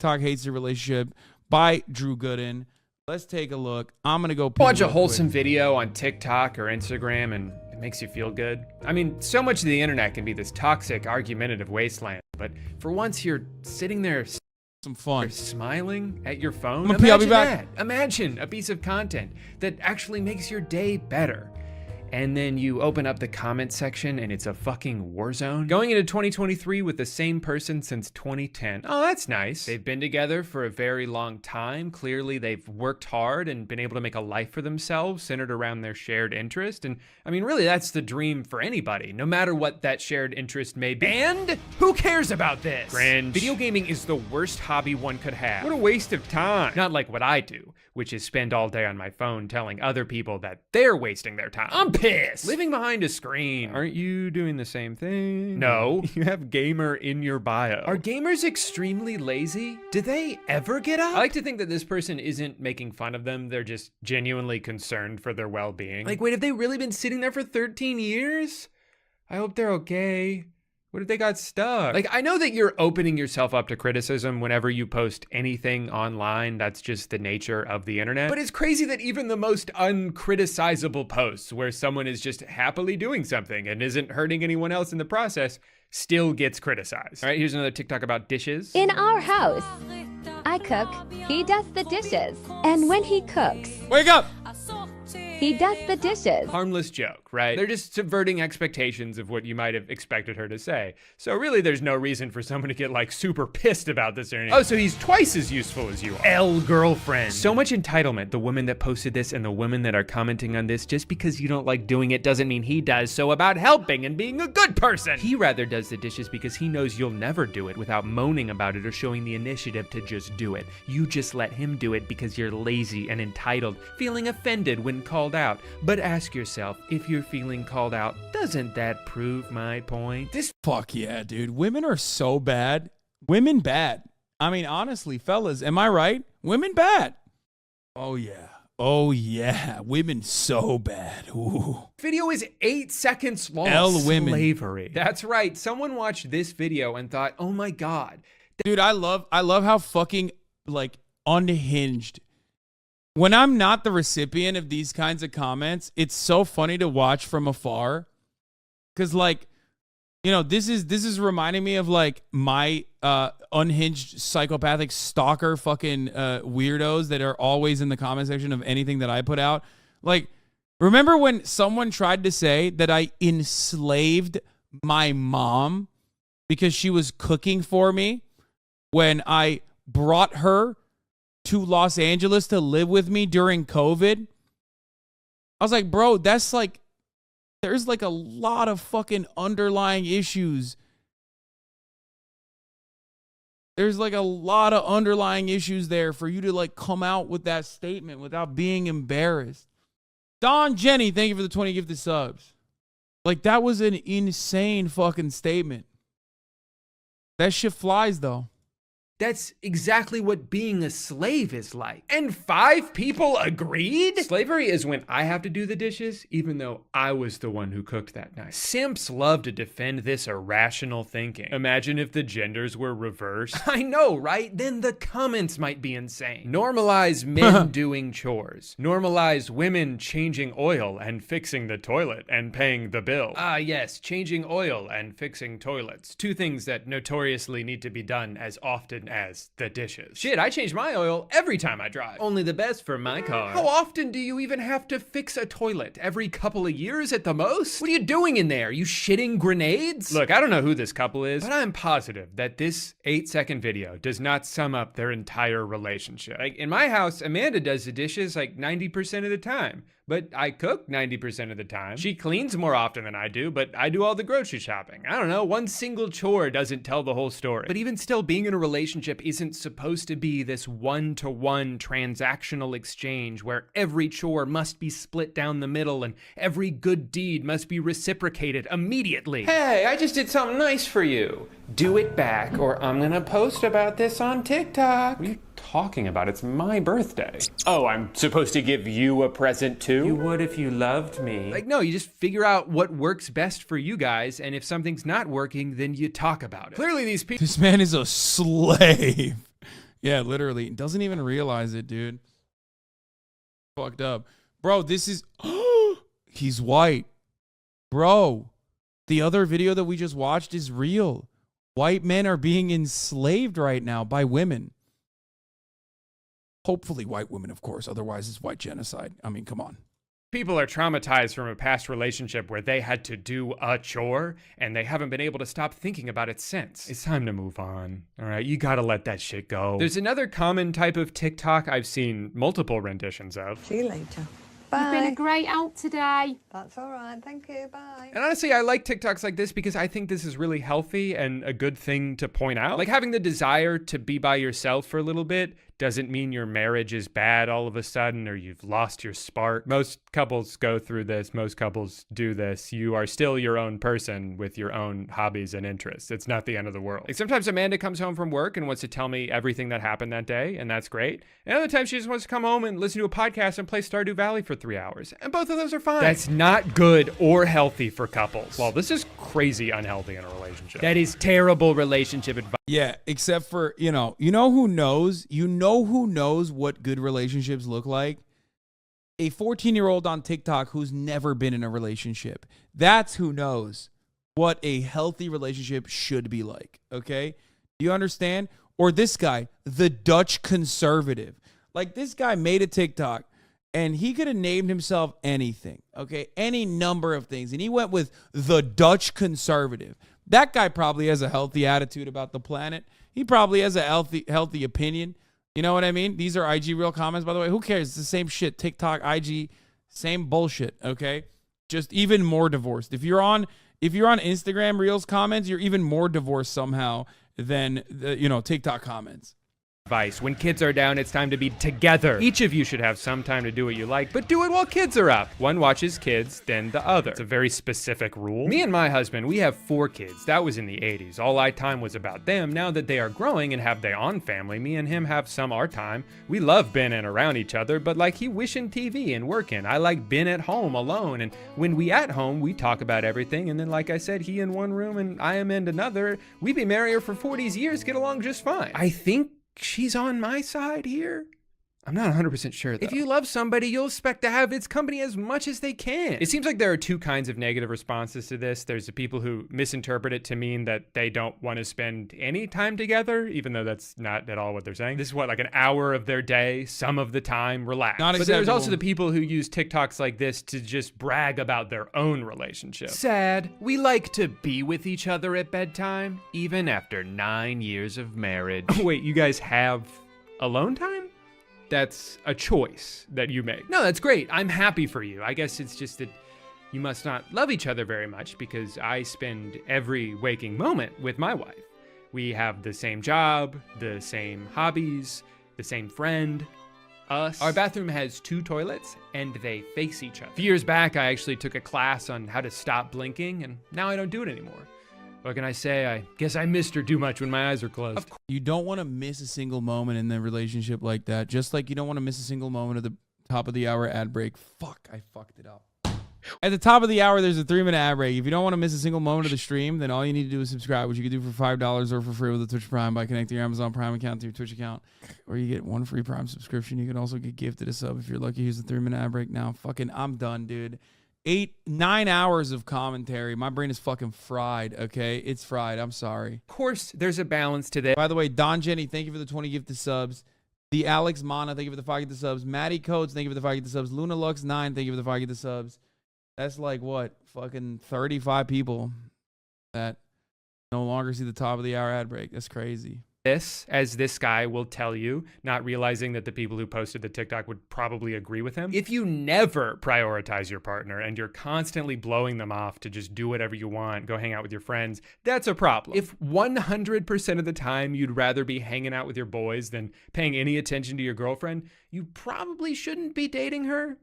TikTok Hates the Relationship by Drew Gooden. Let's take a look. I'm going to go watch a wholesome video on TikTok or Instagram and it makes you feel good. I mean, so much of the internet can be this toxic, argumentative wasteland, but for once you're sitting there some fun. You're smiling at your phone. I'll be back. Imagine a piece of content that actually makes your day better. And then you open up the comment section and it's a fucking war zone. Going into 2023 with the same person since 2010. Oh, that's nice. They've been together for a very long time. Clearly they've worked hard and been able to make a life for themselves centered around their shared interest. And I mean, really, that's the dream for anybody, no matter what that shared interest may be. And who cares about this? Cringe. Video gaming is the worst hobby one could have. What a waste of time. Not like what I do, which is spend all day on my phone telling other people that they're wasting their time. I'm pissed. Living behind a screen. Aren't you doing the same thing? No. You have gamer in your bio. Are gamers extremely lazy? Do they ever get up? I like to think that this person isn't making fun of them. They're just genuinely concerned for their well-being. Like, wait, have they really been sitting there for 13 years? I hope they're okay. What if they got stuck? Like, I know that you're opening yourself up to criticism whenever you post anything online. That's just the nature of the internet. But it's crazy that even the most uncriticizable posts where someone is just happily doing something and isn't hurting anyone else in the process still gets criticized. All right, here's another TikTok about dishes. In our house, I cook, he does the dishes. And when he cooks, wake up! He does the dishes. Harmless joke, right? They're just subverting expectations of what you might have expected her to say. So really, there's no reason for someone to get like super pissed about this or anything. Oh, so he's twice as useful as you are. L-girlfriend. So much entitlement. The women that posted this and the women that are commenting on this, just because you don't like doing it doesn't mean he does so about helping and being a good person. He rather does the dishes because he knows you'll never do it without moaning about it or showing the initiative to just do it. You just let him do it because you're lazy and entitled, feeling offended when called out. But ask yourself, if you're feeling called out, doesn't that prove my point? Fuck yeah, dude. Women are so bad. Women bad. I mean, honestly, fellas, am I right? Women bad. Oh yeah. Oh yeah. Women so bad. Ooh. Video is 8 seconds long. Women. Slavery. That's right. Someone watched this video and thought, oh my God. Dude, I love how fucking like unhinged. When I'm not the recipient of these kinds of comments, it's so funny to watch from afar. Cause like, you know, this is reminding me of like my unhinged psychopathic stalker fucking weirdos that are always in the comment section of anything that I put out. Like, remember when someone tried to say that I enslaved my mom because she was cooking for me when I brought her to Los Angeles to live with me during COVID? I was like, bro, that's like, there's like a lot of fucking underlying issues. There's like a lot of underlying issues there for you to like come out with that statement without being embarrassed. Don Jenny, thank you for the 20 gifted subs. Like, that was an insane fucking statement. That shit flies though. That's exactly what being a slave is like. And 5 people agreed? Slavery is when I have to do the dishes, even though I was the one who cooked that night. Simps love to defend this irrational thinking. Imagine if the genders were reversed. I know, right? Then the comments might be insane. Normalize men doing chores. Normalize women changing oil and fixing the toilet and paying the bill. Ah, yes, changing oil and fixing toilets. 2 things that notoriously need to be done as often as the dishes. Shit, I change my oil every time I drive. Only the best for my car. How often do you even have to fix a toilet? Every couple of years at the most? What are you doing in there? You shitting grenades? Look, I don't know who this couple is, but I'm positive that this 8-second video does not sum up their entire relationship. Like, in my house, Amanda does the dishes like 90% of the time, but I cook 90% of the time. She cleans more often than I do, but I do all the grocery shopping. I don't know, one single chore doesn't tell the whole story. But even still, being in a relationship isn't supposed to be this one-to-one transactional exchange where every chore must be split down the middle and every good deed must be reciprocated immediately. Hey, I just did something nice for you. Do it back or I'm gonna post about this on TikTok. What are you talking about? It's my birthday. Oh, I'm supposed to give you a present too? You would if you loved me. Like, no, you just figure out what works best for you guys, and if something's not working, then you talk about it. Clearly these people— This man is a slave. Yeah, literally. Doesn't even realize it, dude. Fucked up. Bro, this is... He's white. Bro, the other video that we just watched is real. White men are being enslaved right now by women. Hopefully white women, of course. Otherwise, it's white genocide. I mean, come on. People are traumatized from a past relationship where they had to do a chore and they haven't been able to stop thinking about it since. It's time to move on. All right, you gotta let that shit go. There's another common type of TikTok I've seen multiple renditions of. See you later. You've been a great help today. That's all right. Thank you. Bye. And honestly, I like TikToks like this because I think this is really healthy and a good thing to point out. Like having the desire to be by yourself for a little bit doesn't mean your marriage is bad all of a sudden or you've lost your spark. Most couples go through this. Most couples do this. You are still your own person with your own hobbies and interests. It's not the end of the world. Like sometimes Amanda comes home from work and wants to tell me everything that happened that day, and that's great. And other times she just wants to come home and listen to a podcast and play Stardew Valley for 3 hours. And both of those are fine. That's not good or healthy for couples. Well, this is crazy unhealthy in a relationship. That is terrible relationship advice. Yeah, except for, you know who knows? You know who knows what good relationships look like? A 14-year-old on TikTok who's never been in a relationship. That's who knows what a healthy relationship should be like, okay? Do you understand? Or this guy, the Dutch conservative. Like, this guy made a TikTok, and he could have named himself anything, okay? Any number of things. And he went with the Dutch conservative. That guy probably has a healthy attitude about the planet. He probably has a healthy opinion. You know what I mean? These are IG real comments, by the way. Who cares? It's the same shit. TikTok, IG, same bullshit, okay? Just even more divorced. If you're on Instagram Reels comments, you're even more divorced somehow than the, TikTok comments. Advice. When kids are down, it's time to be together. Each of you should have some time to do what you like, but do it while kids are up. One watches kids, then the other. It's a very specific rule. Me and my husband, we have 4 kids. That was in the 80s. All our time was about them. Now that they are growing and have their own family, me and him have some our time. We love being in around each other, but like he wishing TV and working. I like being at home alone, and when we at home, we talk about everything, and then like I said, he in one room and I am in another. We be married for 40 years, get along just fine. I think she's on my side here. I'm not 100% sure, though. If you love somebody, you'll expect to have its company as much as they can. It seems like there are 2 kinds of negative responses to this. There's the people who misinterpret it to mean that they don't want to spend any time together, even though that's not at all what they're saying. This is like an hour of their day, some of the time, relax. Not but acceptable. there's also the people who use TikToks like this to just brag about their own relationship. Sad. We like to be with each other at bedtime, even after 9 years of marriage. Wait, you guys have alone time? That's a choice that you make. No, that's great. I'm happy for you. I guess it's just that you must not love each other very much because I spend every waking moment with my wife. We have the same job, the same hobbies, the same friend, us. Our bathroom has 2 toilets and they face each other. A few years back, I actually took a class on how to stop blinking, and now I don't do it anymore. What can I say? I guess I missed her too much when my eyes are closed. You don't want to miss a single moment in the relationship like that. Just like you don't want to miss a single moment of the top of the hour ad break. Fuck, I fucked it up. At the top of the hour, there's a 3-minute ad break. If you don't want to miss a single moment of the stream, then all you need to do is subscribe, which you can do for $5 or for free with a Twitch Prime by connecting your Amazon Prime account to your Twitch account. Or you get 1 free Prime subscription. You can also get gifted a sub if you're lucky. Here's the 3-minute ad break now. Fucking, I'm done, dude. 9 hours of commentary. My brain is fucking fried, okay? It's fried. I'm sorry. Of course, there's a balance to this. By the way, Don Jenny, thank you for the 20 gifted subs. The Alex Mana, thank you for the 5 gifted subs. Maddie Coates, thank you for the 5 gifted subs. Luna Lux 9, thank you for the 5 gifted subs. That's like what? Fucking 35 people that no longer see the top of the hour ad break. That's crazy. This, as this guy will tell you, not realizing that the people who posted the TikTok would probably agree with him. If you never prioritize your partner and you're constantly blowing them off to just do whatever you want, go hang out with your friends, that's a problem. If 100% of the time you'd rather be hanging out with your boys than paying any attention to your girlfriend, you probably shouldn't be dating her.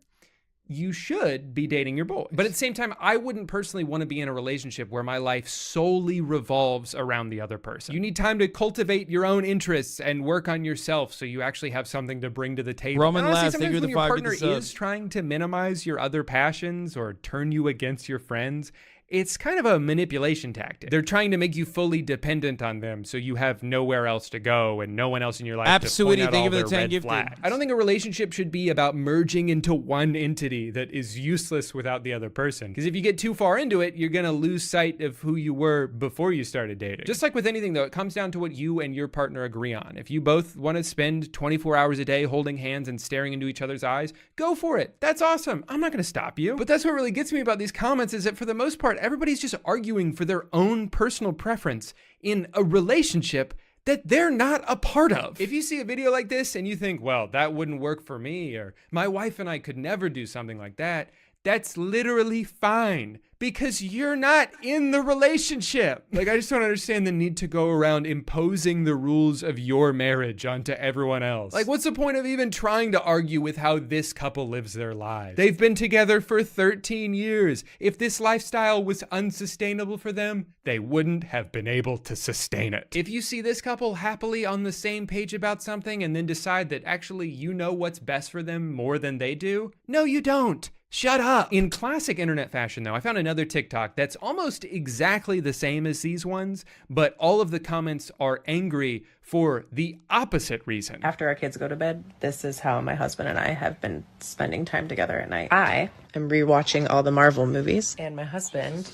You should be dating your boys. But at the same time, I wouldn't personally want to be in a relationship where my life solely revolves around the other person. You need time to cultivate your own interests and work on yourself so you actually have something to bring to the table. Roman Honestly, Labs, sometimes thank you for when the your 5 partner gifted subs. is trying to minimize your other passions or turn you against your friends, it's kind of a manipulation tactic. They're trying to make you fully dependent on them so you have nowhere else to go and no one else in your life Absolutely. to point out all Think of their the 10 red gifted. flags. I don't think a relationship should be about merging into one entity that is useless without the other person. Because if you get too far into it, you're gonna lose sight of who you were before you started dating. Just like with anything though, it comes down to what you and your partner agree on. If you both want to spend 24 hours a day holding hands and staring into each other's eyes, go for it. That's awesome. I'm not gonna stop you. But that's what really gets me about these comments is that for the most part, everybody's just arguing for their own personal preference in a relationship that they're not a part of. If you see a video like this and you think, well, that wouldn't work for me, or my wife and I could never do something like that, that's literally fine because you're not in the relationship. Like, I just don't understand the need to go around imposing the rules of your marriage onto everyone else. Like, what's the point of even trying to argue with how this couple lives their lives? They've been together for 13 years. If this lifestyle was unsustainable for them, they wouldn't have been able to sustain it. If you see this couple happily on the same page about something and then decide that actually you know what's best for them more than they do, no, you don't. Shut up. In classic internet fashion, though, I found another TikTok that's almost exactly the same as these ones, but all of the comments are angry for the opposite reason. After our kids go to bed, this is how my husband and I have been spending time together at night. I am rewatching all the Marvel movies, and my husband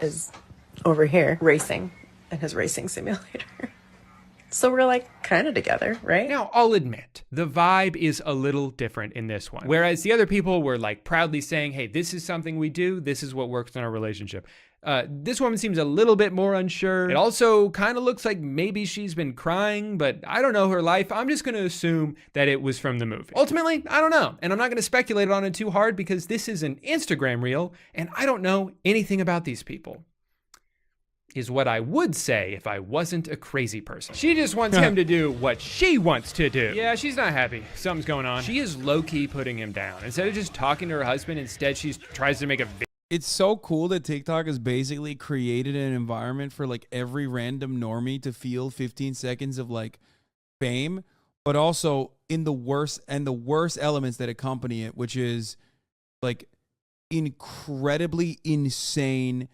is over here racing in his racing simulator. So we're like kind of together, right? Now, I'll admit, the vibe is a little different in this one. Whereas the other people were like proudly saying, hey, this is something we do. This is what works in our relationship. This woman seems a little bit more unsure. It also kind of looks like maybe she's been crying, but I don't know her life. I'm just going to assume that it was from the movie. Ultimately, I don't know. And I'm not going to speculate on it too hard because this is an Instagram reel and I don't know anything about these people. Is what I would say if I wasn't a crazy person. She just wants him to do what she wants to do. Yeah, she's not happy. Something's going on. She is low-key putting him down. Instead of just talking to her husband, instead she tries to make a video. It's so cool that TikTok has basically created an environment for like every random normie to feel 15 seconds of like fame, but also in the worst elements that accompany it, which is like incredibly insane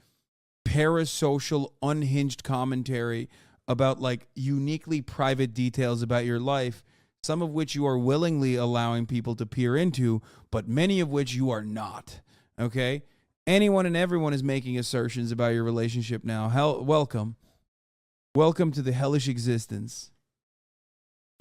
parasocial, unhinged commentary about like uniquely private details about your life, some of which you are willingly allowing people to peer into, but many of which you are not. Okay? Anyone and everyone is making assertions about your relationship now. Welcome to the hellish existence.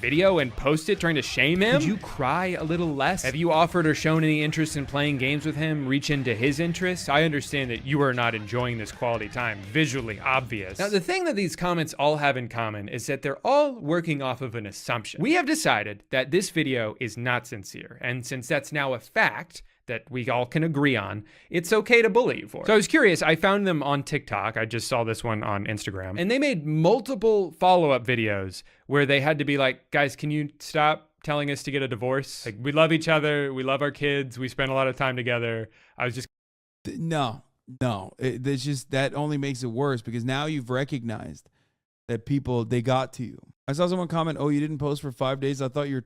Video and post it trying to shame him? Could you cry a little less? Have you offered or shown any interest in playing games with him? Reach into his interests? I understand that you are not enjoying this quality time. Visually obvious. Now, the thing that these comments all have in common is that they're all working off of an assumption. We have decided that this video is not sincere. And since that's now a fact that we all can agree on, it's okay to bully you for. So I was curious, I found them on TikTok. I just saw this one on Instagram. And they made multiple follow-up videos where they had to be like, guys, can you stop telling us to get a divorce? Like, we love each other. We love our kids. We spend a lot of time together. I was just... No. It's just, that only makes it worse because now you've recognized that people, they got to you. I saw someone comment, oh, you didn't post for 5 days. I thought your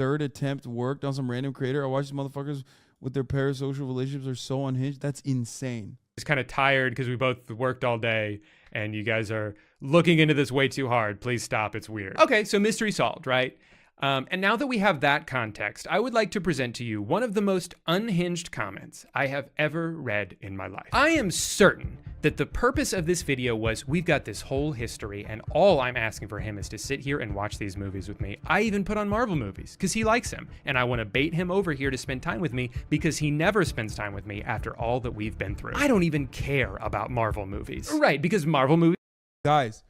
third attempt worked on some random creator. I watched these motherfuckers with their parasocial relationships are so unhinged. That's insane. Just kind of tired because we both worked all day and you guys are looking into this way too hard. Please stop. It's weird. Okay, so mystery solved, right? And now that we have that context, I would like to present to you one of the most unhinged comments I have ever read in my life. I am certain that the purpose of this video was, we've got this whole history and all I'm asking for him is to sit here and watch these movies with me. I even put on Marvel movies because he likes them and I want to bait him over here to spend time with me because he never spends time with me after all that we've been through. I don't even care about Marvel movies. Right, because Marvel movies... Guys,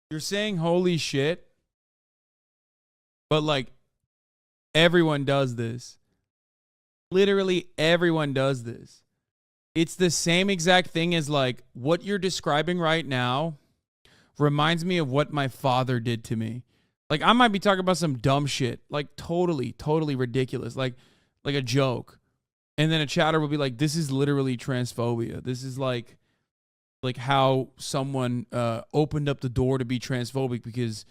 you're saying holy shit, but like everyone does this. Literally everyone does this. It's the same exact thing as like what you're describing right now reminds me of what my father did to me. Like I might be talking about some dumb shit, like totally ridiculous, like a joke. And then a chatter will be like, this is literally transphobia. This is like how someone opened up the door to be transphobic because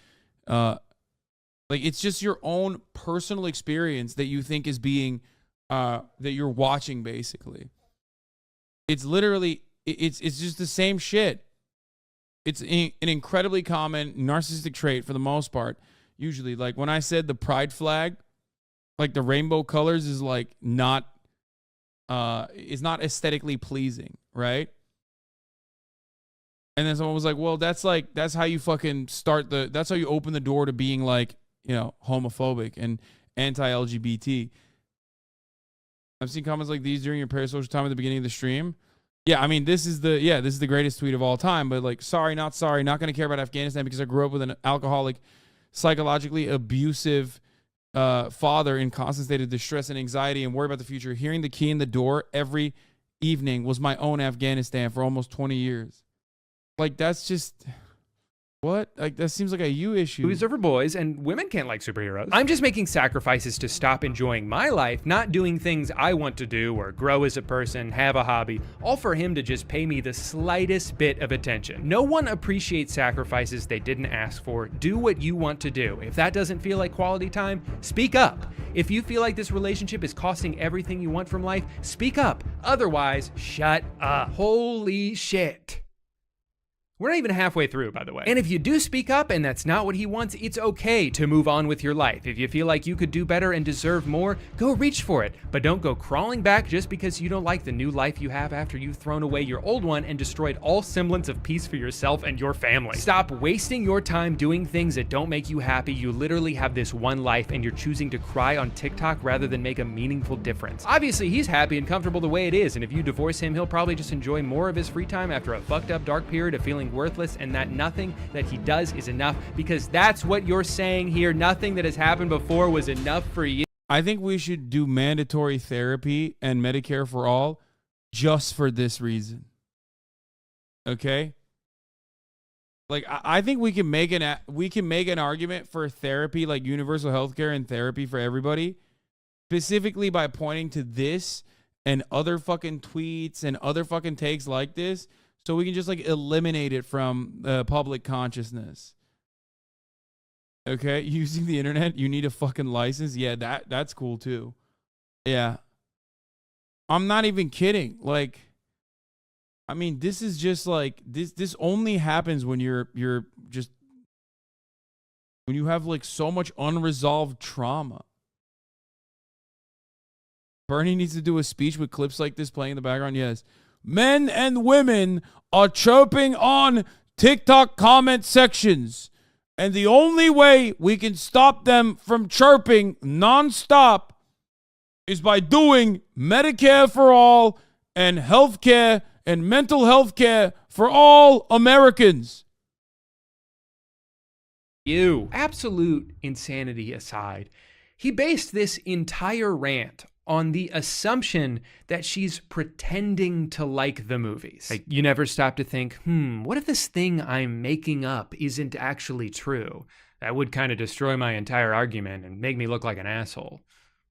like it's just your own personal experience that you think is being that you're watching basically. It's literally it's just the same shit. It's an incredibly common narcissistic trait for the most part. Usually, like when I said the pride flag, like the rainbow colors is like not aesthetically pleasing, right? And then someone was like, well, that's how you fucking that's how you open the door to being like, you know, homophobic and anti-LGBT. I've seen comments like these during your parasocial time at the beginning of the stream. Yeah, I mean, this is the greatest tweet of all time, but like, sorry, not going to care about Afghanistan because I grew up with an alcoholic, psychologically abusive father in constant state of distress and anxiety and worry about the future. Hearing the key in the door every evening was my own Afghanistan for almost 20 years. Like, that's just... What? Like, that seems like a you issue. Movies are for boys, and women can't like superheroes. I'm just making sacrifices to stop enjoying my life, not doing things I want to do or grow as a person, have a hobby, all for him to just pay me the slightest bit of attention. No one appreciates sacrifices they didn't ask for. Do what you want to do. If that doesn't feel like quality time, speak up. If you feel like this relationship is costing everything you want from life, speak up. Otherwise, shut up. Holy shit. We're not even halfway through, by the way. And if you do speak up and that's not what he wants, it's okay to move on with your life. If you feel like you could do better and deserve more, go reach for it. But don't go crawling back just because you don't like the new life you have after you've thrown away your old one and destroyed all semblance of peace for yourself and your family. Stop wasting your time doing things that don't make you happy. You literally have this one life and you're choosing to cry on TikTok rather than make a meaningful difference. Obviously, he's happy and comfortable the way it is, and if you divorce him, he'll probably just enjoy more of his free time after a fucked up dark period of feeling worthless and that nothing that he does is enough, because that's what you're saying here. Nothing that has happened before was enough for you. I think we should do mandatory therapy and Medicare for all just for this reason. Okay? Like, I think we can make an argument for therapy, like universal healthcare and therapy for everybody, specifically by pointing to this and other fucking tweets and other fucking takes like this. So we can just like eliminate it from public consciousness. Okay, using the internet, you need a fucking license. Yeah, that's cool too. Yeah, I'm not even kidding. Like, I mean, this is just like this only happens when you're just when you have like so much unresolved trauma. Bernie needs to do a speech with clips like this playing in the background. Yes. Men and women are chirping on TikTok comment sections. And the only way we can stop them from chirping nonstop is by doing Medicare for all and healthcare and mental health care for all Americans. Absolute insanity aside, he based this entire rant on the assumption that she's pretending to like the movies. Like, you never stop to think, what if this thing I'm making up isn't actually true? That would kind of destroy my entire argument and make me look like an asshole.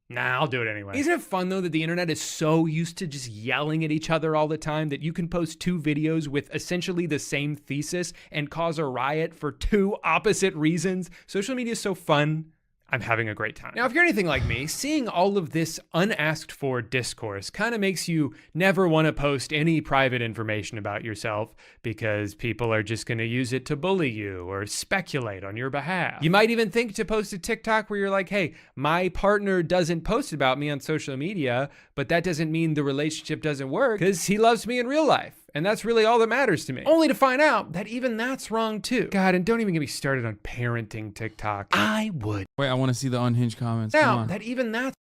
Nah, I'll do it anyway. Isn't it fun, though, that the internet is so used to just yelling at each other all the time that you can post two videos with essentially the same thesis and cause a riot for two opposite reasons? Social media is so fun. I'm having a great time. Now, if you're anything like me, seeing all of this unasked for discourse kind of makes you never want to post any private information about yourself because people are just going to use it to bully you or speculate on your behalf. You might even think to post a TikTok where you're like, hey, my partner doesn't post about me on social media, but that doesn't mean the relationship doesn't work because he loves me in real life. And that's really all that matters to me. Only to find out that even that's wrong too. God, and don't even get me started on parenting TikTok. I would. Wait, I want to see the unhinged comments. Now, that even that's...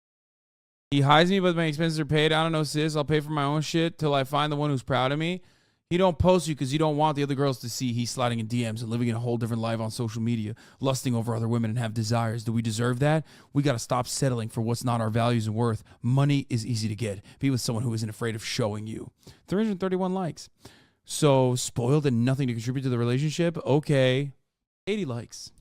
He hides me, but my expenses are paid. I don't know, sis. I'll pay for my own shit till I find the one who's proud of me. He don't post you because you don't want the other girls to see he's sliding in DMs and living in a whole different life on social media, lusting over other women and have desires. Do we deserve that? We got to stop settling for what's not our values and worth. Money is easy to get. Be with someone who isn't afraid of showing you. 331 likes. So spoiled and nothing to contribute to the relationship? Okay. 80 likes.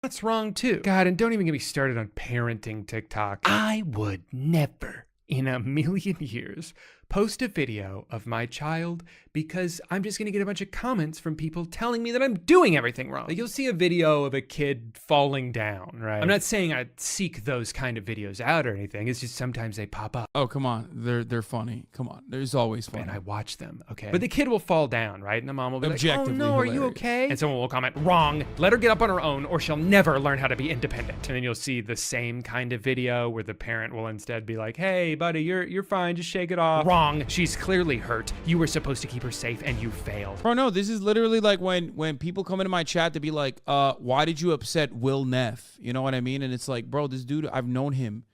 That's wrong too. God, and don't even get me started on parenting TikTok. I would never in a million years post a video of my child because I'm just going to get a bunch of comments from people telling me that I'm doing everything wrong. Like, you'll see a video of a kid falling down, right? I'm not saying I seek those kind of videos out or anything. It's just sometimes they pop up. Oh, come on. They're funny. Come on. There's always fun. And I watch them, okay? But the kid will fall down, right? And the mom will be like, oh Objectively no, are you hilarious. okay? And someone will comment, wrong. Let her get up on her own or she'll never learn how to be independent. And then you'll see the same kind of video where the parent will instead be like, hey, buddy, you're fine. Just shake it off. Wrong. She's clearly hurt. You were supposed to keep her safe and you failed. Bro, no, this is literally like when people come into my chat to be like, why did you upset Will Neff? You know what I mean? And it's like, bro, this dude, I've known him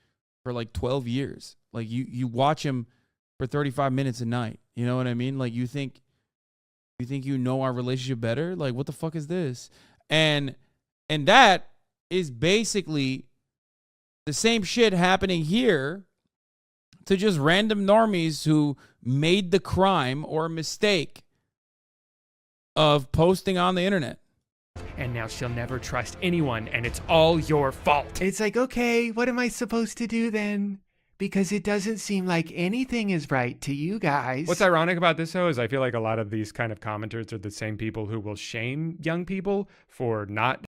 for like 12 years. Like, you watch him for 35 minutes a night. You know what I mean? Like, you think you know our relationship better? Like, what the fuck is this? And that is basically the same shit happening here to just random normies who made the crime or mistake of posting on the internet. And now she'll never trust anyone and it's all your fault. It's like, okay, what am I supposed to do then? Because it doesn't seem like anything is right to you guys. What's ironic about this, though, is I feel like a lot of these kind of commenters are the same people who will shame young people for not.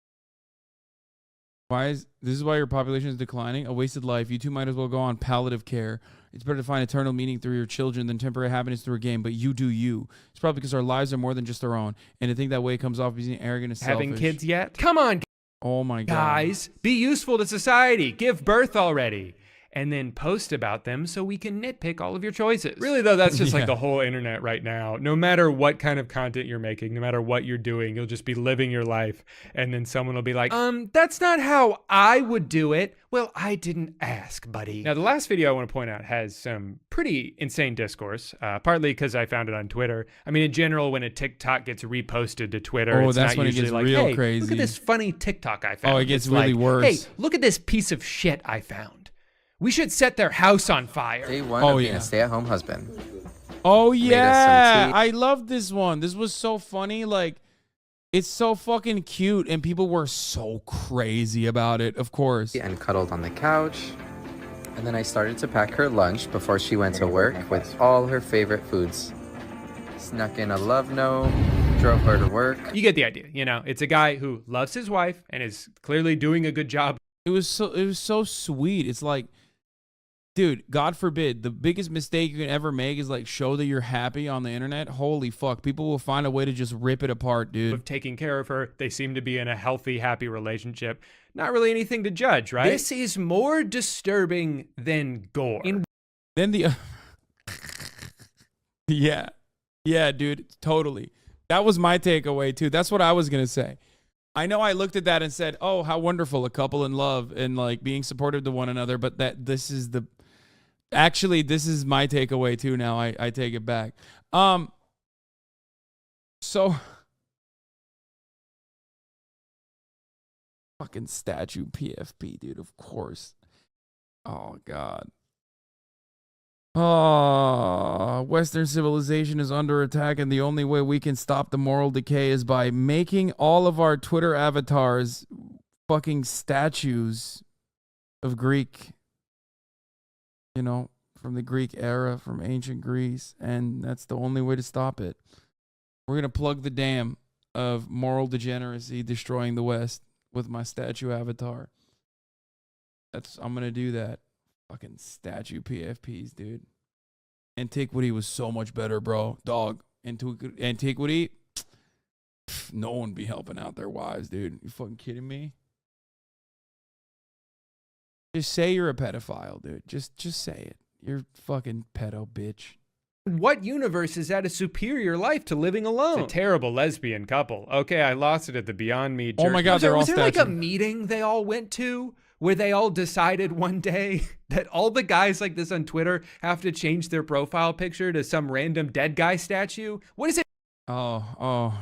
This is why your population is declining? A wasted life. You two might as well go on palliative care. It's better to find eternal meaning through your children than temporary happiness through a game, but you do you. It's probably because our lives are more than just our own. And to think that way comes off as being arrogant and selfish. Having kids yet? Come on, oh my God. guys. Be useful to society. Give birth already. And then post about them so we can nitpick all of your choices. Really, though, that's just like the whole internet right now. No matter what kind of content you're making, no matter what you're doing, you'll just be living your life. And then someone will be like, that's not how I would do it. Well, I didn't ask, buddy. Now, the last video I want to point out has some pretty insane discourse, partly because I found it on Twitter. I mean, in general, when a TikTok gets reposted to Twitter, it's that's not when it usually gets like, real hey, crazy. look at this funny TikTok I found. Oh, it gets It's really like, worse. Hey, look at this piece of shit I found. We should set their house on fire. Day one of being a stay-at-home husband. Oh, Made us yeah. some tea. I love this one. This was so funny. Like, it's so fucking cute. And people were so crazy about it, of course. And cuddled on the couch. And then I started to pack her lunch before she went to work with all her favorite foods. Snuck in a love note, drove her to work. You get the idea. You know, it's a guy who loves his wife and is clearly doing a good job. It was so sweet. It's like, dude, God forbid, the biggest mistake you can ever make is like show that you're happy on the internet. Holy fuck. People will find a way to just rip it apart, dude. Of taking care of her. They seem to be in a healthy, happy relationship. Not really anything to judge, right? This is more disturbing than gore. Then the yeah, dude, totally. That was my takeaway too. That's what I was gonna say. I know I looked at that and said, oh, how wonderful, a couple in love and like being supportive to one another. But this is my takeaway too. Now I take it back. So fucking statue PFP, dude, of course. Oh God. Oh, Western civilization is under attack, and the only way we can stop the moral decay is by making all of our Twitter avatars fucking statues of Greek, you know, from the Greek era, from ancient Greece, and that's the only way to stop it. We're going to plug the dam of moral degeneracy destroying the West with my statue avatar. I'm going to do that. Fucking statue PFPs, dude. Antiquity was so much better, bro. Dog. Antiquity, no one be helping out their wives, dude. You fucking kidding me? Just say you're a pedophile, dude. Just say it. You're fucking pedo, bitch. What universe is at a superior life to living alone? It's a terrible lesbian couple. Okay, I lost it at the Beyond Meat. Oh my God, was there like a meeting they all went to where they all decided one day that all the guys like this on Twitter have to change their profile picture to some random dead guy statue? What is it? Oh.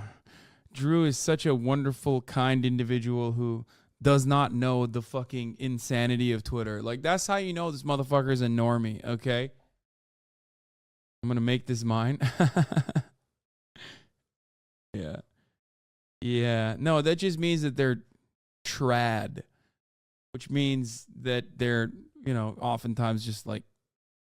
Drew is such a wonderful, kind individual who does not know the fucking insanity of Twitter. Like, that's how you know this motherfucker is a normie, okay? I'm going to make this mine. Yeah. No, that just means that they're trad, which means that they're, you know, oftentimes just like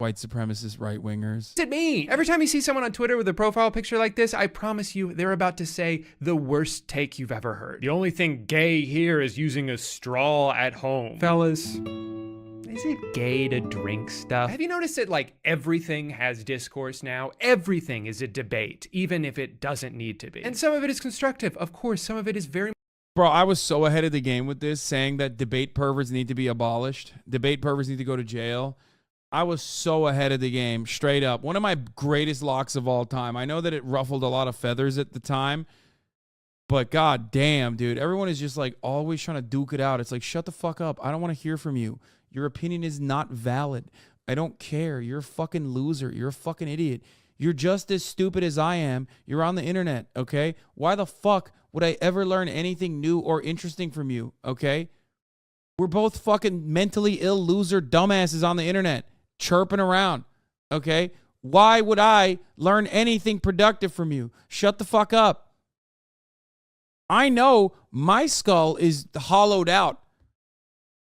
white supremacist right-wingers. What's it mean? Every time you see someone on Twitter with a profile picture like this, I promise you they're about to say the worst take you've ever heard. The only thing gay here is using a straw at home. Fellas, is it gay to drink stuff? Have you noticed that like everything has discourse now? Everything is a debate, even if it doesn't need to be. And some of it is constructive. Of course, some of it is very... Bro, I was so ahead of the game with this, saying that debate perverts need to be abolished. Debate perverts need to go to jail. I was so ahead of the game, straight up. One of my greatest locks of all time. I know that it ruffled a lot of feathers at the time, but god damn, dude. Everyone is just like always trying to duke it out. It's like, shut the fuck up. I don't want to hear from you. Your opinion is not valid. I don't care. You're a fucking loser. You're a fucking idiot. You're just as stupid as I am. You're on the internet, okay? Why the fuck would I ever learn anything new or interesting from you, okay? We're both fucking mentally ill loser dumbasses on the internet, chirping around, okay? Why would I learn anything productive from you? Shut the fuck up. I know my skull is hollowed out,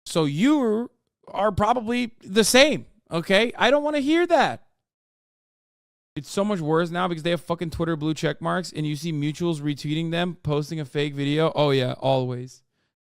so you are probably the same, okay? I don't want to hear that. It's so much worse now because they have fucking Twitter blue check marks and you see mutuals retweeting them, posting a fake video. Oh yeah, always.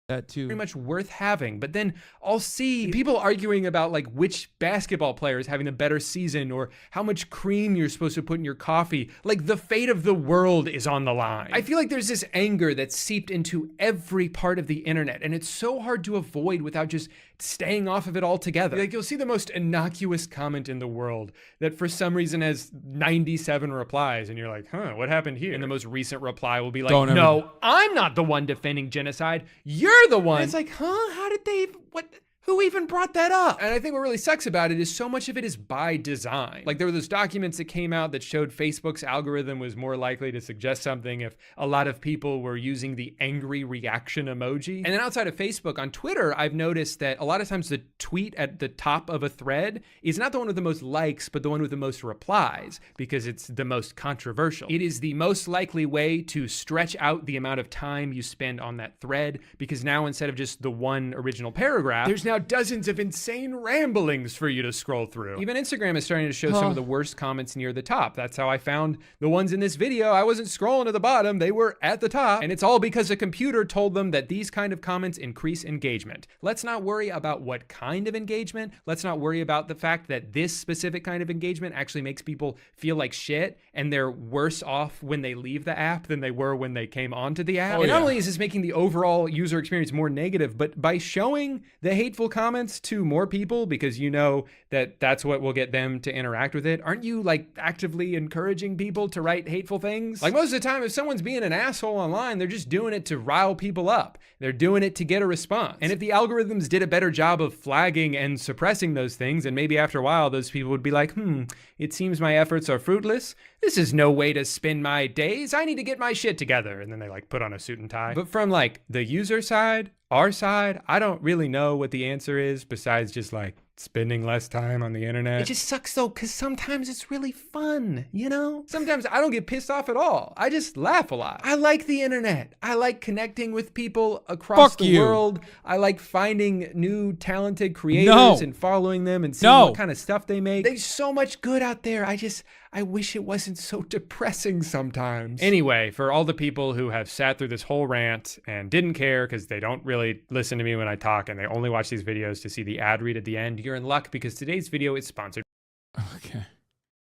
That too. Very much worth having. But then I'll see people arguing about like which basketball player is having a better season or how much cream you're supposed to put in your coffee. Like the fate of the world is on the line. I feel like there's this anger that's seeped into every part of the internet and it's so hard to avoid without just staying off of it altogether. Like you'll see the most innocuous comment in the world that for some reason has 97 replies and you're like, huh, what happened here? And the most recent reply will be like, no, I'm not the one defending genocide. You're the one. And it's like, huh? How did they, what? Who even brought that up? And I think what really sucks about it is so much of it is by design. Like there were those documents that came out that showed Facebook's algorithm was more likely to suggest something if a lot of people were using the angry reaction emoji. And then outside of Facebook, on Twitter, I've noticed that a lot of times the tweet at the top of a thread is not the one with the most likes, but the one with the most replies because it's the most controversial. It is the most likely way to stretch out the amount of time you spend on that thread because now instead of just the one original paragraph, there's now dozens of insane ramblings for you to scroll through. Even Instagram is starting to show some of the worst comments near the top. That's how I found the ones in this video. I wasn't scrolling to the bottom, they were at the top. And it's all because a computer told them that these kind of comments increase engagement. Let's not worry about what kind of engagement. Let's not worry about the fact that this specific kind of engagement actually makes people feel like shit and they're worse off when they leave the app than they were when they came onto the app. And not only is this making the overall user experience more negative, but by showing the hateful comments to more people because you know that that's what will get them to interact with it, aren't you like actively encouraging people to write hateful things? Like most of the time, if someone's being an asshole online, they're just doing it to rile people up. They're doing it to get a response. And if the algorithms did a better job of flagging and suppressing those things, and maybe after a while, those people would be like, it seems my efforts are fruitless. This is no way to spend my days. I need to get my shit together. And then they like put on a suit and tie. But from like the user side, our side, I don't really know what the answer is besides just like spending less time on the internet. It just sucks though, because sometimes it's really fun, you know? Sometimes I don't get pissed off at all. I just laugh a lot. I like the internet. I like connecting with people across the world. I like finding new talented creators and following them and seeing what kind of stuff they make. There's so much good out there. I wish it wasn't so depressing sometimes. Anyway, for all the people who have sat through this whole rant and didn't care because they don't really listen to me when I talk and they only watch these videos to see the ad read at the end, you're in luck because today's video is sponsored